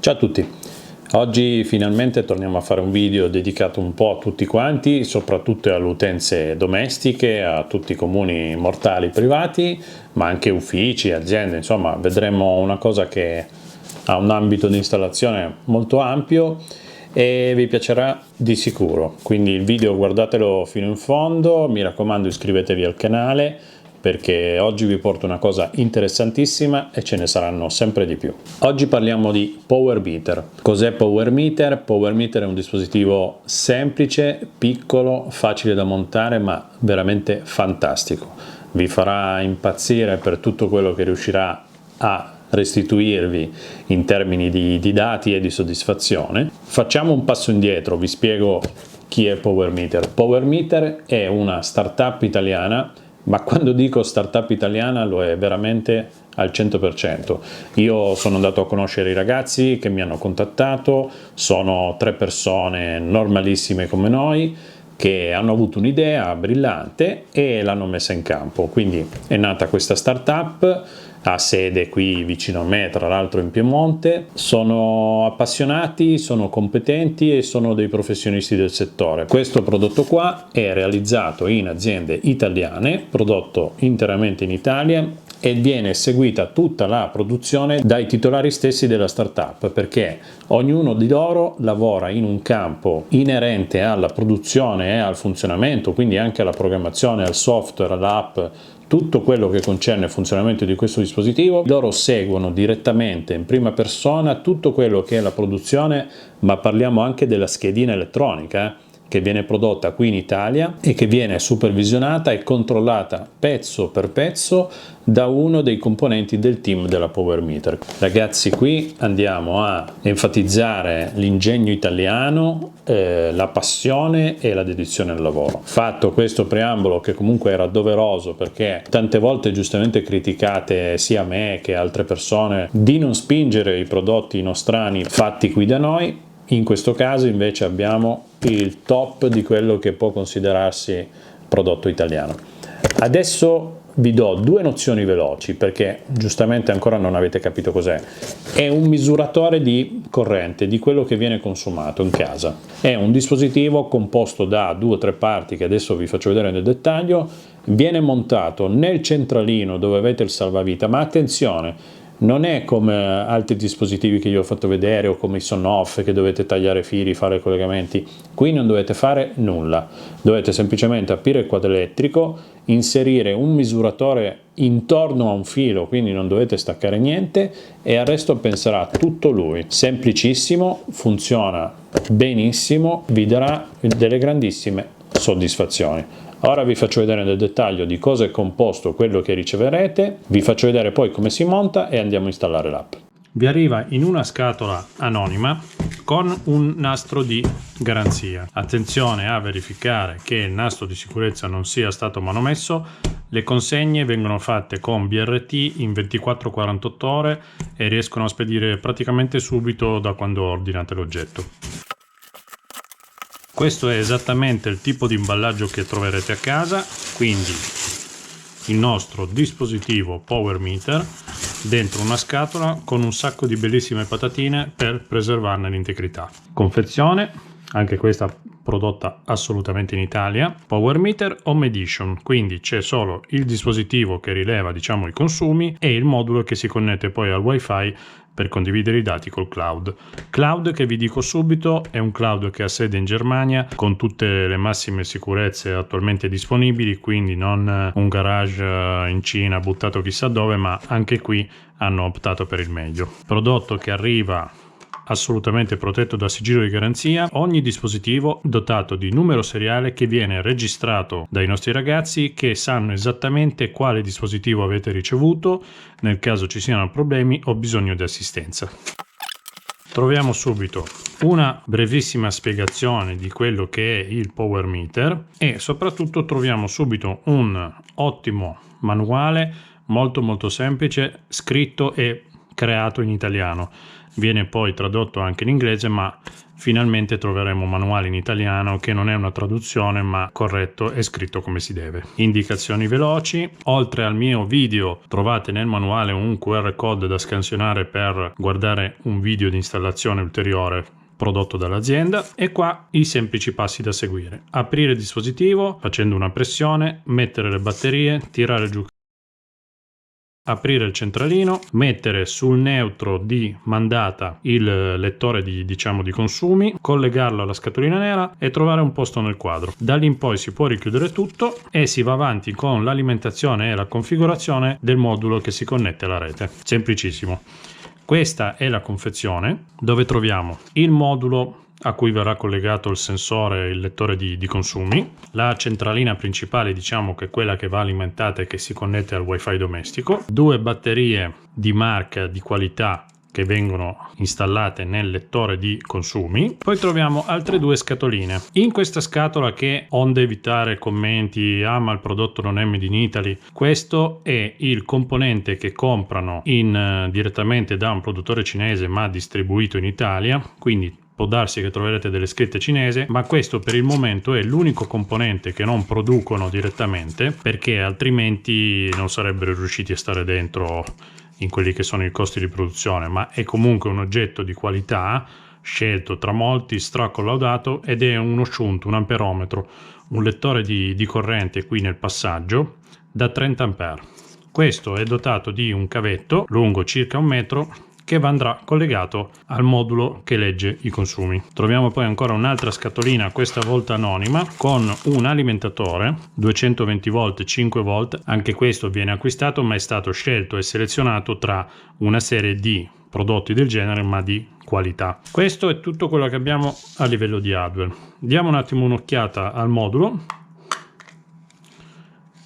Ciao a tutti, oggi finalmente torniamo a fare un video dedicato un po' a tutti quanti, soprattutto alle utenze domestiche, a tutti i comuni mortali privati, ma anche uffici, aziende, insomma vedremo una cosa che ha un ambito di installazione molto ampio e vi piacerà di sicuro, quindi il video guardatelo fino in fondo, mi raccomando iscrivetevi al canale, perché oggi vi porto una cosa interessantissima e ce ne saranno sempre di più. Oggi parliamo di Power Meter. Cos'è Power Meter? Power Meter è un dispositivo semplice, piccolo, facile da montare, ma veramente fantastico. Vi farà impazzire per tutto quello che riuscirà a restituirvi in termini di dati e di soddisfazione. Facciamo un passo indietro, vi spiego chi è Power Meter. Power Meter è una startup italiana, ma quando dico startup italiana lo è veramente al 100%. Io sono andato a conoscere i ragazzi che mi hanno contattato, sono 3 persone normalissime come noi che hanno avuto un'idea brillante e l'hanno messa in campo. Quindi è nata questa startup, ha sede qui vicino a me, tra l'altro in Piemonte. Sono appassionati, sono competenti e sono dei professionisti del settore. Questo prodotto qua è realizzato in aziende italiane, prodotto interamente in Italia, e viene eseguita tutta la produzione dai titolari stessi della startup, perché ognuno di loro lavora in un campo inerente alla produzione e al funzionamento, quindi anche alla programmazione, al software, all'app, tutto quello che concerne il funzionamento di questo dispositivo. Loro seguono direttamente in prima persona tutto quello che è la produzione, ma parliamo anche della schedina elettronica che viene prodotta qui in Italia e che viene supervisionata e controllata pezzo per pezzo da uno dei componenti del team della Power Meter. Ragazzi, qui andiamo a enfatizzare l'ingegno italiano, la passione e la dedizione al lavoro. Fatto questo preambolo, che comunque era doveroso perché tante volte giustamente criticate sia me che altre persone di non spingere i prodotti nostrani fatti qui da noi, in questo caso invece abbiamo il top di quello che può considerarsi prodotto italiano. Adesso vi do 2 nozioni veloci perché giustamente ancora non avete capito cos'è. È un misuratore di corrente, di quello che viene consumato in casa. È un dispositivo composto da 2 o 3 parti che adesso vi faccio vedere nel dettaglio. Viene montato nel centralino dove avete il salvavita, ma attenzione, non è come altri dispositivi che io ho fatto vedere o come i Sonoff che dovete tagliare fili, fare collegamenti. Qui non dovete fare nulla, dovete semplicemente aprire il quadro elettrico, inserire un misuratore intorno a un filo, quindi non dovete staccare niente e al resto penserà tutto lui. Semplicissimo, funziona benissimo, vi darà delle grandissime soddisfazioni. Ora vi faccio vedere nel dettaglio di cosa è composto quello che riceverete, vi faccio vedere poi come si monta e andiamo a installare l'app. Vi arriva in una scatola anonima con un nastro di garanzia. Attenzione a verificare che il nastro di sicurezza non sia stato manomesso. Le consegne vengono fatte con BRT in 24-48 ore e riescono a spedire praticamente subito da quando ordinate l'oggetto. Questo è esattamente il tipo di imballaggio che troverete a casa, quindi il nostro dispositivo Power Meter dentro una scatola con un sacco di bellissime patatine per preservarne l'integrità. Confezione, anche questa prodotta assolutamente in Italia. Power Meter Home Edition, quindi c'è solo il dispositivo che rileva, diciamo, i consumi e il modulo che si connette poi al wifi per condividere i dati col cloud. Cloud che vi dico subito è un cloud che ha sede in Germania con tutte le massime sicurezze attualmente disponibili, quindi non un garage in Cina buttato chissà dove, ma anche qui hanno optato per il meglio. Prodotto che arriva assolutamente protetto da sigillo di garanzia, ogni dispositivo dotato di numero seriale che viene registrato dai nostri ragazzi che sanno esattamente quale dispositivo avete ricevuto nel caso ci siano problemi o bisogno di assistenza. Troviamo subito una brevissima spiegazione di quello che è il Power Meter e soprattutto troviamo subito un ottimo manuale molto semplice, scritto e creato in italiano. Viene poi tradotto anche in inglese, ma finalmente troveremo un manuale in italiano che non è una traduzione ma corretto e scritto come si deve. Indicazioni veloci. Oltre al mio video trovate nel manuale un QR code da scansionare per guardare un video di installazione ulteriore prodotto dall'azienda, e qua i semplici passi da seguire: aprire il dispositivo facendo una pressione, mettere le batterie, tirare giù, aprire il centralino, mettere sul neutro di mandata il lettore di consumi, collegarlo alla scatolina nera e trovare un posto nel quadro. Da lì in poi si può richiudere tutto e si va avanti con l'alimentazione e la configurazione del modulo che si connette alla rete. Semplicissimo. Questa è la confezione, dove troviamo il modulo a cui verrà collegato il sensore e il lettore di consumi, la centralina principale, diciamo, che è quella che va alimentata e che si connette al wifi domestico, 2 batterie di marca di qualità che vengono installate nel lettore di consumi. Poi troviamo altre 2 scatoline. In questa scatola, che onde evitare commenti ma il prodotto non è made in Italy, questo è il componente che comprano direttamente da un produttore cinese ma distribuito in Italia, quindi può darsi che troverete delle scritte cinese, ma questo per il momento è l'unico componente che non producono direttamente, perché altrimenti non sarebbero riusciti a stare dentro in quelli che sono i costi di produzione. Ma è comunque un oggetto di qualità, scelto tra molti, stracollaudato, ed è uno shunt, un amperometro, un lettore di corrente qui nel passaggio da 30 A. Questo è dotato di un cavetto lungo circa 1 metro che andrà collegato al modulo che legge i consumi. Troviamo poi ancora un'altra scatolina, questa volta anonima, con un alimentatore 220 volt 5 volt. Anche questo viene acquistato, ma è stato scelto e selezionato tra una serie di prodotti del genere ma di qualità. Questo è tutto quello che abbiamo a livello di hardware. Diamo un attimo un'occhiata al modulo.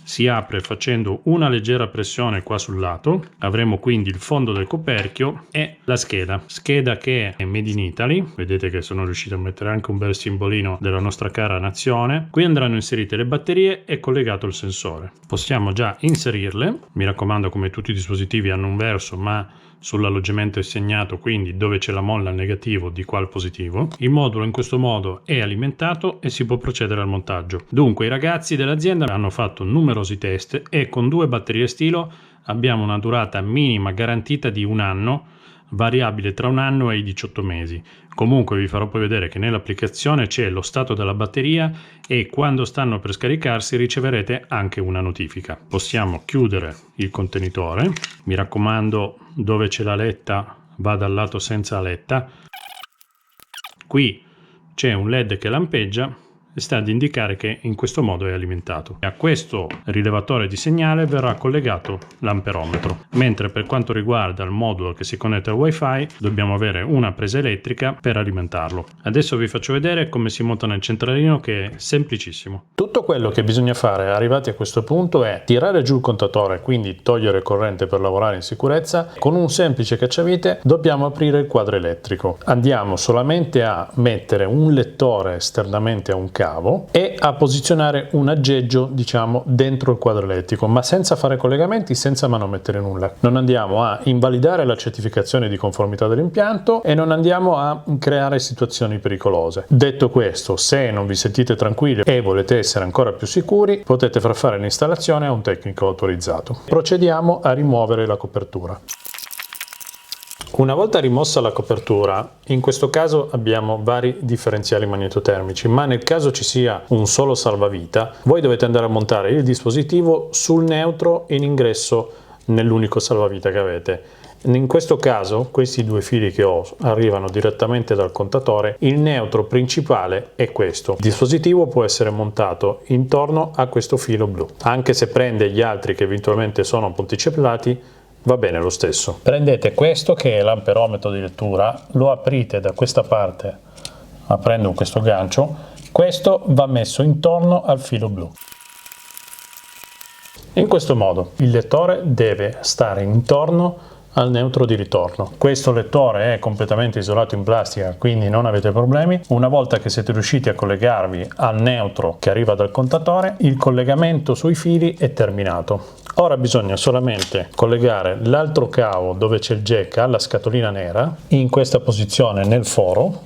Si apre facendo una leggera pressione qua sul lato. Avremo quindi il fondo del coperchio e la scheda che è made in Italy. Vedete che sono riuscito a mettere anche un bel simbolino della nostra cara nazione. Qui andranno inserite le batterie e collegato il sensore. Possiamo già inserirle. Mi raccomando, come tutti i dispositivi hanno un verso, ma sull'alloggiamento è segnato, quindi dove c'è la molla al negativo di qua al positivo. Il modulo in questo modo è alimentato e si può procedere al montaggio. Dunque i ragazzi dell'azienda hanno fatto numerosi test e con 2 batterie stilo abbiamo una durata minima garantita di 1 anno, variabile tra 1 anno e i 18 mesi. Comunque vi farò poi vedere che nell'applicazione c'è lo stato della batteria e quando stanno per scaricarsi riceverete anche una notifica. Possiamo chiudere il contenitore. Mi raccomando, dove c'è la letta va dal lato senza letta. Qui c'è un LED che lampeggia e sta ad indicare che in questo modo è alimentato. A questo rilevatore di segnale verrà collegato l'amperometro, mentre per quanto riguarda il modulo che si connette al wifi dobbiamo avere una presa elettrica per alimentarlo. Adesso vi faccio vedere come si monta nel centralino, che è semplicissimo. Tutto quello che bisogna fare arrivati a questo punto è tirare giù il contatore, quindi togliere corrente per lavorare in sicurezza. Con un semplice cacciavite dobbiamo aprire il quadro elettrico. Andiamo solamente a mettere un lettore esternamente a un cavo e a posizionare un aggeggio, diciamo, dentro il quadro elettrico, ma senza fare collegamenti, senza manomettere nulla. Non andiamo a invalidare la certificazione di conformità dell'impianto e non andiamo a creare situazioni pericolose. Detto questo, se non vi sentite tranquilli e volete essere ancora più sicuri, potete far fare l'installazione a un tecnico autorizzato. Procediamo a rimuovere la copertura. Una volta rimossa la copertura, in questo caso abbiamo vari differenziali magnetotermici, ma nel caso ci sia un solo salvavita, voi dovete andare a montare il dispositivo sul neutro in ingresso nell'unico salvavita che avete. In questo caso questi 2 fili che ho arrivano direttamente dal contatore. Il neutro principale è questo. Il dispositivo può essere montato intorno a questo filo blu, anche se prende gli altri che eventualmente sono ponticelati, va bene lo stesso. Prendete questo che è l'amperometro di lettura, lo aprite da questa parte aprendo questo gancio. Questo va messo intorno al filo blu. In questo modo il lettore deve stare intorno al neutro di ritorno. Questo lettore è completamente isolato in plastica, quindi non avete problemi. Una volta che siete riusciti a collegarvi al neutro che arriva dal contatore, il collegamento sui fili è terminato. Ora bisogna solamente collegare l'altro cavo dove c'è il jack alla scatolina nera, in questa posizione nel foro.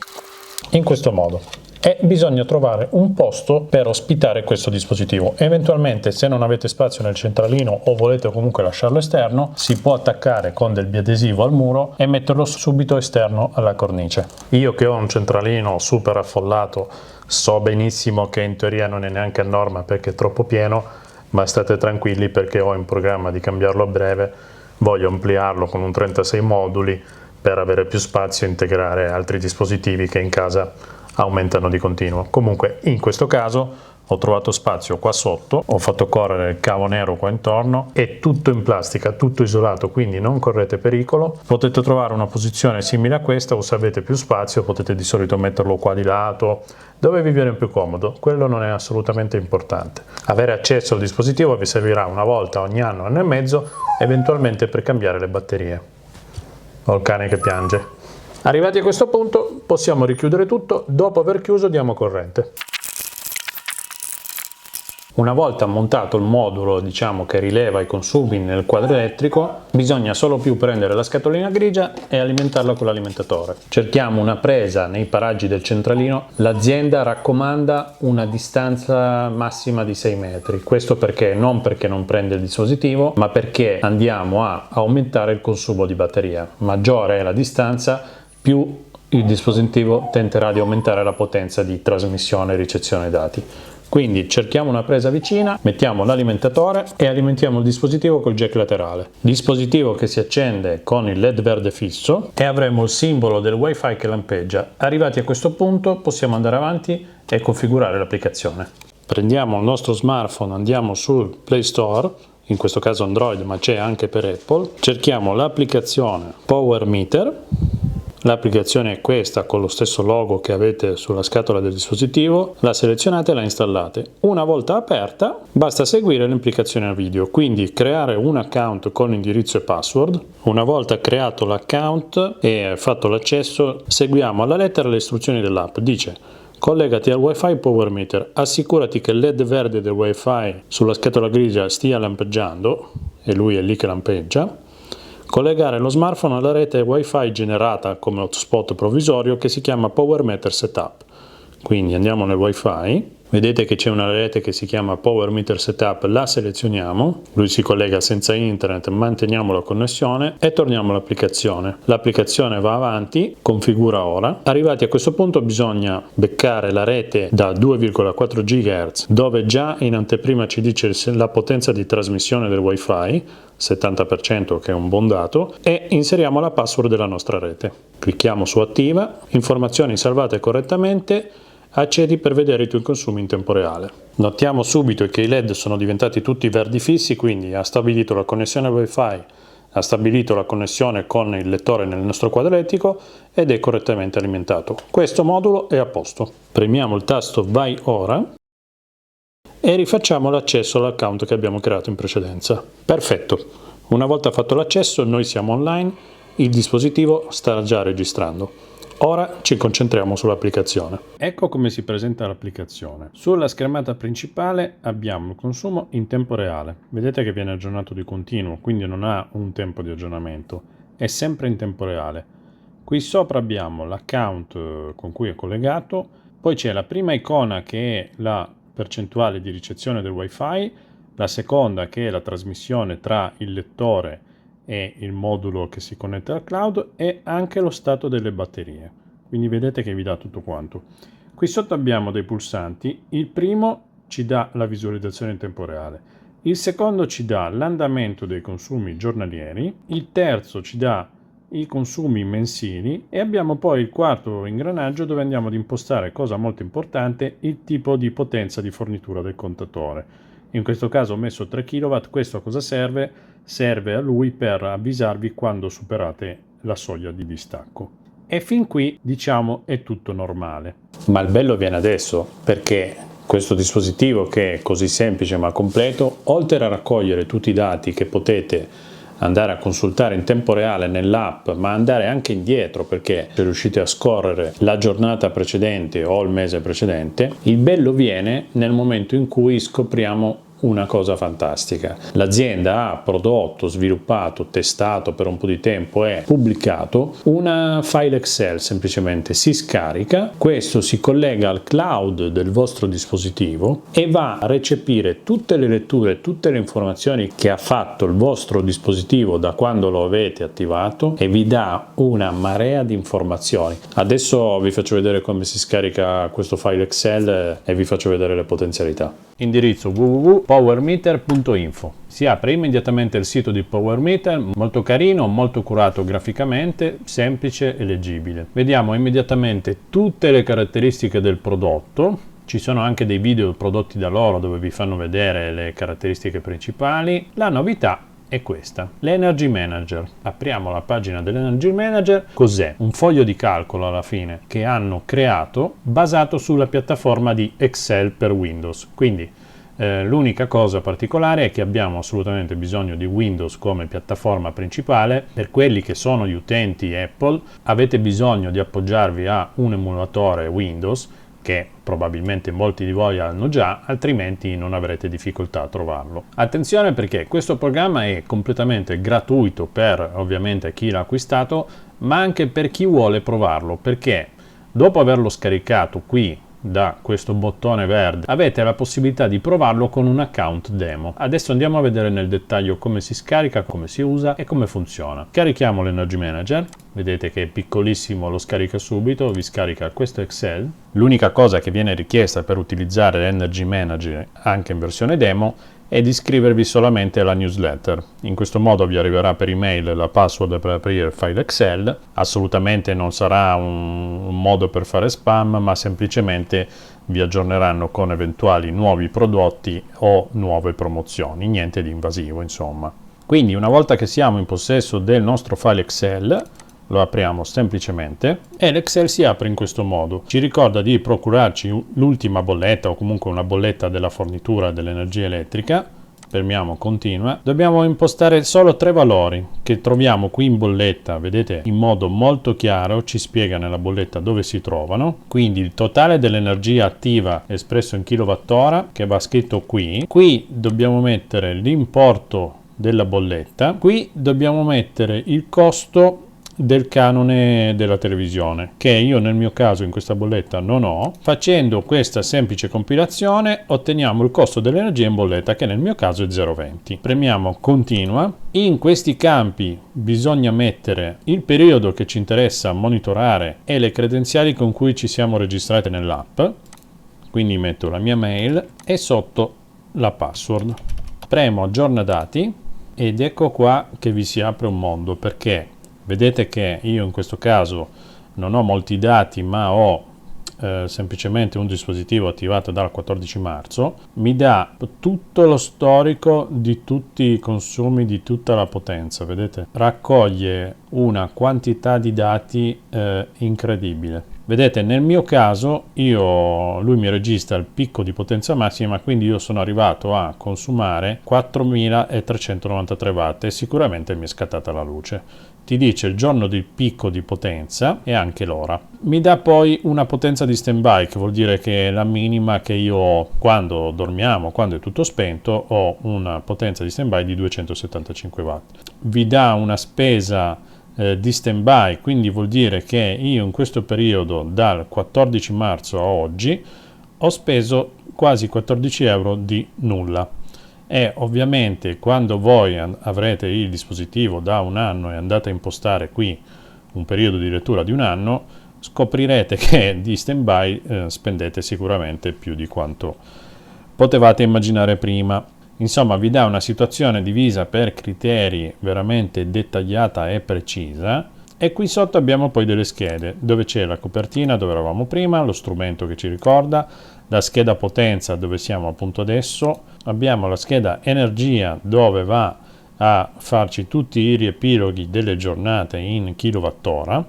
in questo modo. E bisogna trovare un posto per ospitare questo dispositivo. Eventualmente, se non avete spazio nel centralino o volete comunque lasciarlo esterno, si può attaccare con del biadesivo al muro e metterlo subito esterno alla cornice. Io che ho un centralino super affollato so benissimo che in teoria non è neanche a norma perché è troppo pieno, ma state tranquilli perché ho in programma di cambiarlo a breve. Voglio ampliarlo con un 36 moduli per avere più spazio e integrare altri dispositivi che in casa aumentano di continuo. Comunque in questo caso ho trovato spazio qua sotto, ho fatto correre il cavo nero qua intorno, è tutto in plastica, tutto isolato, quindi non correte pericolo. Potete trovare una posizione simile a questa o se avete più spazio potete di solito metterlo qua di lato, dove vi viene più comodo. Quello non è assolutamente importante. Avere accesso al dispositivo vi servirà una volta ogni anno e mezzo, eventualmente per cambiare le batterie. Ho il cane che piange. Arrivati a questo punto possiamo richiudere tutto. Dopo aver chiuso diamo corrente. Una volta montato il modulo, diciamo, che rileva i consumi nel quadro elettrico, bisogna solo più prendere la scatolina grigia e alimentarla con l'alimentatore. Cerchiamo una presa nei paraggi del centralino. L'azienda raccomanda una distanza massima di 6 metri. Questo perché non prende il dispositivo, ma perché andiamo a aumentare il consumo di batteria. Maggiore è la distanza, più il dispositivo tenterà di aumentare la potenza di trasmissione e ricezione dati. Quindi cerchiamo una presa vicina, mettiamo l'alimentatore e alimentiamo il dispositivo col jack laterale. Dispositivo che si accende con il LED verde fisso e avremo il simbolo del Wi-Fi che lampeggia. Arrivati a questo punto possiamo andare avanti e configurare l'applicazione. Prendiamo il nostro smartphone, andiamo sul Play Store, in questo caso Android ma c'è anche per Apple, cerchiamo l'applicazione Power Meter. L'applicazione è questa con lo stesso logo che avete sulla scatola del dispositivo, la selezionate e la installate. Una volta aperta basta seguire le implicazioni a video, quindi creare un account con indirizzo e password. Una volta creato l'account e fatto l'accesso seguiamo alla lettera le istruzioni dell'app. Dice: collegati al Wi-Fi Power Meter, assicurati che il LED verde del Wi-Fi sulla scatola grigia stia lampeggiando, e lui è lì che lampeggia. Collegare lo smartphone alla rete Wi-Fi generata come hotspot provvisorio che si chiama Power Meter Setup. Quindi andiamo nel Wi-Fi, vedete che c'è una rete che si chiama Power Meter Setup, la selezioniamo, lui si collega senza internet, manteniamo la connessione e torniamo all'applicazione. L'applicazione va avanti, configura ora. Arrivati a questo punto bisogna beccare la rete da 2,4 GHz, dove già in anteprima ci dice la potenza di trasmissione del Wi-Fi, 70% che è un buon dato, e inseriamo la password della nostra rete. Clicchiamo su attiva, informazioni salvate correttamente, accedi per vedere i tuoi consumi in tempo reale. Notiamo subito che i LED sono diventati tutti verdi fissi, quindi ha stabilito la connessione Wi-Fi, ha stabilito la connessione con il lettore nel nostro quadro elettrico ed è correttamente alimentato. Questo modulo è a posto. Premiamo il tasto Vai ora e rifacciamo l'accesso all'account che abbiamo creato in precedenza. Perfetto, una volta fatto l'accesso noi siamo online, il dispositivo sta già registrando. Ora ci concentriamo sull'applicazione. Ecco come si presenta l'applicazione. Sulla schermata principale abbiamo il consumo in tempo reale. Vedete che viene aggiornato di continuo, quindi non ha un tempo di aggiornamento, è sempre in tempo reale. Qui sopra abbiamo l'account con cui è collegato, poi c'è la prima icona che è la percentuale di ricezione del Wi-Fi, la seconda che è la trasmissione tra il lettore e il modulo che si connette al cloud e anche lo stato delle batterie. Quindi vedete che vi dà tutto quanto. Qui sotto abbiamo dei pulsanti, il primo ci dà la visualizzazione in tempo reale, il secondo ci dà l'andamento dei consumi giornalieri, il terzo ci dà i consumi mensili e abbiamo poi il quarto ingranaggio dove andiamo ad impostare, cosa molto importante, il tipo di potenza di fornitura del contatore. In questo caso ho messo 3 kW, questo a cosa serve? Serve a lui per avvisarvi quando superate la soglia di distacco. E fin qui diciamo è tutto normale. Ma il bello viene adesso, perché questo dispositivo che è così semplice ma completo, oltre a raccogliere tutti i dati che potete andare a consultare in tempo reale nell'app, ma andare anche indietro perché se riuscite a scorrere la giornata precedente o il mese precedente, il bello viene nel momento in cui scopriamo una cosa fantastica. L'azienda ha prodotto, sviluppato, testato per un po' di tempo e pubblicato una file Excel, semplicemente si scarica, questo si collega al cloud del vostro dispositivo e va a recepire tutte le letture, tutte le informazioni che ha fatto il vostro dispositivo da quando lo avete attivato e vi dà una marea di informazioni. Adesso vi faccio vedere come si scarica questo file Excel e vi faccio vedere le potenzialità. Indirizzo www.powermeter.info. Si apre immediatamente il sito di PowerMeter, molto carino, molto curato graficamente, semplice e leggibile. Vediamo immediatamente tutte le caratteristiche del prodotto. Ci sono anche dei video prodotti da loro dove vi fanno vedere le caratteristiche principali. La novità è questa, l'Energy Manager. Apriamo la pagina dell'Energy Manager. Cos'è? Un foglio di calcolo alla fine che hanno creato basato sulla piattaforma di Excel per Windows. Quindi l'unica cosa particolare è che abbiamo assolutamente bisogno di Windows come piattaforma principale. Per quelli che sono gli utenti Apple avete bisogno di appoggiarvi a un emulatore Windows che probabilmente molti di voi hanno già, altrimenti non avrete difficoltà a trovarlo. Attenzione, perché questo programma è completamente gratuito per ovviamente chi l'ha acquistato, ma anche per chi vuole provarlo, perché dopo averlo scaricato qui da questo bottone verde avete la possibilità di provarlo con un account demo. Adesso andiamo a vedere nel dettaglio come si scarica, come si usa e come funziona. Carichiamo l'Energy Manager, vedete che è piccolissimo, lo scarica subito, vi scarica questo Excel. L'unica cosa che viene richiesta per utilizzare l'Energy Manager anche in versione demo è di iscrivervi solamente alla newsletter. In questo modo vi arriverà per email la password per aprire il file Excel. Assolutamente non sarà un modo per fare spam, ma semplicemente vi aggiorneranno con eventuali nuovi prodotti o nuove promozioni, niente di invasivo insomma. Quindi una volta che siamo in possesso del nostro file Excel, lo apriamo semplicemente e l'Excel si apre in questo modo. Ci ricorda di procurarci l'ultima bolletta o comunque una bolletta della fornitura dell'energia elettrica. Fermiamo continua. Dobbiamo impostare solo 3 valori che troviamo qui in bolletta, vedete in modo molto chiaro, ci spiega nella bolletta dove si trovano. Quindi il totale dell'energia attiva espresso in kWh che va scritto qui. Qui dobbiamo mettere l'importo della bolletta. Qui dobbiamo mettere il costo del canone della televisione, che io nel mio caso in questa bolletta non ho. Facendo questa semplice compilazione otteniamo il costo dell'energia in bolletta, che nel mio caso è 0,20. Premiamo continua. In questi campi bisogna mettere il periodo che ci interessa monitorare e le credenziali con cui ci siamo registrati nell'app, quindi metto la mia mail e sotto la password. Premo aggiorna dati ed ecco qua che vi si apre un mondo, perché vedete che io in questo caso non ho molti dati, ma ho semplicemente un dispositivo attivato dal 14 marzo. Mi dà tutto lo storico di tutti i consumi, di tutta la potenza, vedete? Raccoglie una quantità di dati incredibile. Vedete, nel mio caso lui mi registra il picco di potenza massima, quindi io sono arrivato a consumare 4393 watt e sicuramente mi è scattata la luce. Ti dice il giorno del picco di potenza e anche l'ora. Mi dà poi una potenza di stand-by, che vuol dire che è la minima che io ho quando dormiamo, quando è tutto spento, ho una potenza di stand-by di 275 watt. Vi dà una spesa di stand-by, quindi vuol dire che io in questo periodo dal 14 marzo a oggi ho speso quasi 14 euro di nulla. E ovviamente quando voi avrete il dispositivo da un anno e andate a impostare qui un periodo di lettura di un anno, scoprirete che di stand-by spendete sicuramente più di quanto potevate immaginare prima. Insomma, vi dà una situazione divisa per criteri veramente dettagliata e precisa. E qui sotto abbiamo poi delle schede dove c'è la copertina dove eravamo prima, lo strumento che ci ricorda, la scheda potenza dove siamo appunto adesso, abbiamo la scheda energia dove va a farci tutti i riepiloghi delle giornate in kilowattora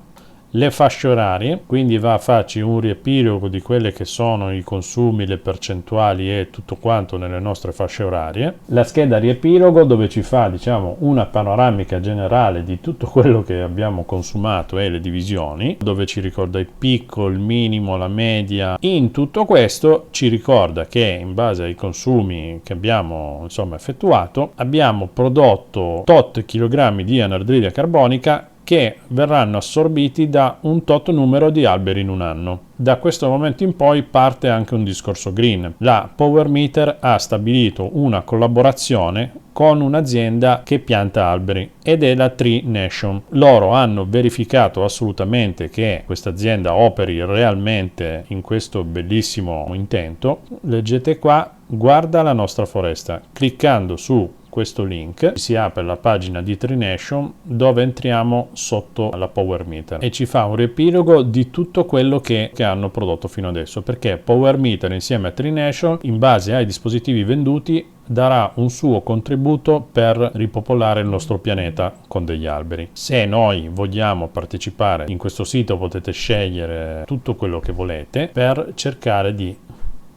le fasce orarie, quindi va a farci un riepilogo di quelle che sono i consumi, le percentuali e tutto quanto nelle nostre fasce orarie. La scheda riepilogo dove ci fa, diciamo, una panoramica generale di tutto quello che abbiamo consumato e le divisioni, dove ci ricorda il picco, il minimo, la media. In tutto questo ci ricorda che in base ai consumi che abbiamo, insomma, effettuato, abbiamo prodotto tot chilogrammi di anidride carbonica che verranno assorbiti da un tot numero di alberi in un anno. Da questo momento in poi parte anche un discorso green. La Power Meter ha stabilito una collaborazione con un'azienda che pianta alberi ed è la Tree Nation. Loro hanno verificato assolutamente che questa azienda operi realmente in questo bellissimo intento. Leggete qua, guarda la nostra foresta. Cliccando su questo link si apre la pagina di Tree Nation dove entriamo sotto la Power Meter e ci fa un riepilogo di tutto quello che hanno prodotto fino adesso, perché Power Meter insieme a Tree Nation, in base ai dispositivi venduti, darà un suo contributo per ripopolare il nostro pianeta con degli alberi. Se noi vogliamo partecipare in questo sito potete scegliere tutto quello che volete per cercare di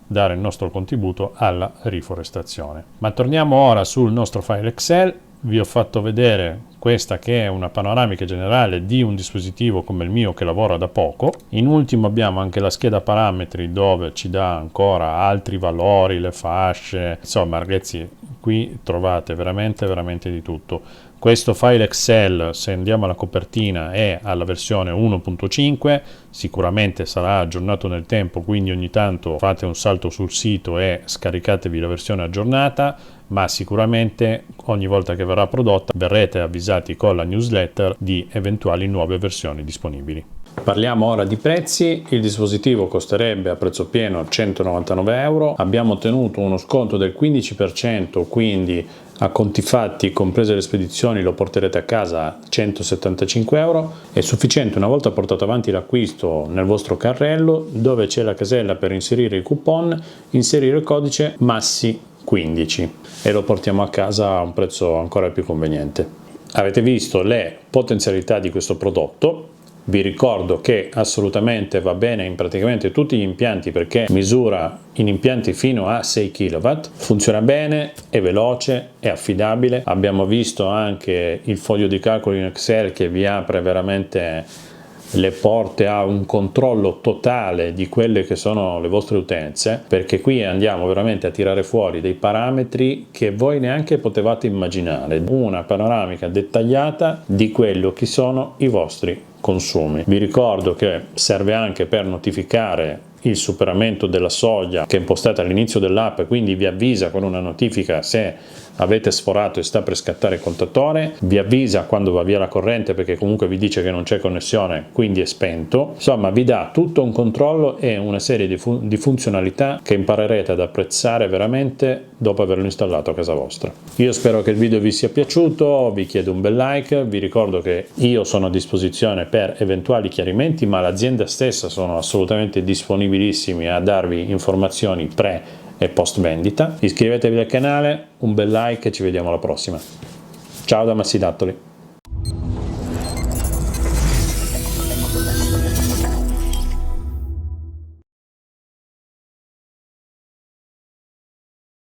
dare il nostro contributo alla riforestazione. Ma torniamo ora sul nostro file Excel. Vi ho fatto vedere questa che è una panoramica generale di un dispositivo come il mio che lavora da poco. In ultimo abbiamo anche la scheda parametri dove ci dà ancora altri valori, le fasce, insomma ragazzi qui trovate veramente di tutto. Questo file Excel, se andiamo alla copertina, è alla versione 1.5, sicuramente sarà aggiornato nel tempo, quindi ogni tanto fate un salto sul sito e scaricatevi la versione aggiornata, ma sicuramente ogni volta che verrà prodotta verrete avvisati con la newsletter di eventuali nuove versioni disponibili. Parliamo ora di prezzi. Il dispositivo costerebbe a prezzo pieno 199 euro, abbiamo ottenuto uno sconto del 15%, quindi a conti fatti, comprese le spedizioni, lo porterete a casa a 175 euro. È sufficiente, una volta portato avanti l'acquisto, nel vostro carrello dove c'è la casella per inserire il coupon, inserire il codice MASSI15 e lo portiamo a casa a un prezzo ancora più conveniente. Avete visto le potenzialità di questo prodotto. Vi ricordo che assolutamente va bene in praticamente tutti gli impianti perché misura in impianti fino a 6 kW, funziona bene, è veloce, è affidabile. Abbiamo visto anche il foglio di calcolo in Excel che vi apre veramente le porte a un controllo totale di quelle che sono le vostre utenze, perché qui andiamo veramente a tirare fuori dei parametri che voi neanche potevate immaginare, una panoramica dettagliata di quello che sono i vostri consumi. Vi ricordo che serve anche per notificare il superamento della soglia che è impostata all'inizio dell'app, quindi vi avvisa con una notifica se avete sforato e sta per scattare il contatore, vi avvisa quando va via la corrente perché comunque vi dice che non c'è connessione, quindi è spento. Insomma, vi dà tutto un controllo e una serie di funzionalità che imparerete ad apprezzare veramente dopo averlo installato a casa vostra. Io spero che il video vi sia piaciuto, vi chiedo un bel like, vi ricordo che io sono a disposizione per eventuali chiarimenti, ma l'azienda stessa sono assolutamente disponibilissimi a darvi informazioni pre e post vendita. Iscrivetevi al canale, un bel like e ci vediamo alla prossima. Ciao da Massi Dattoli.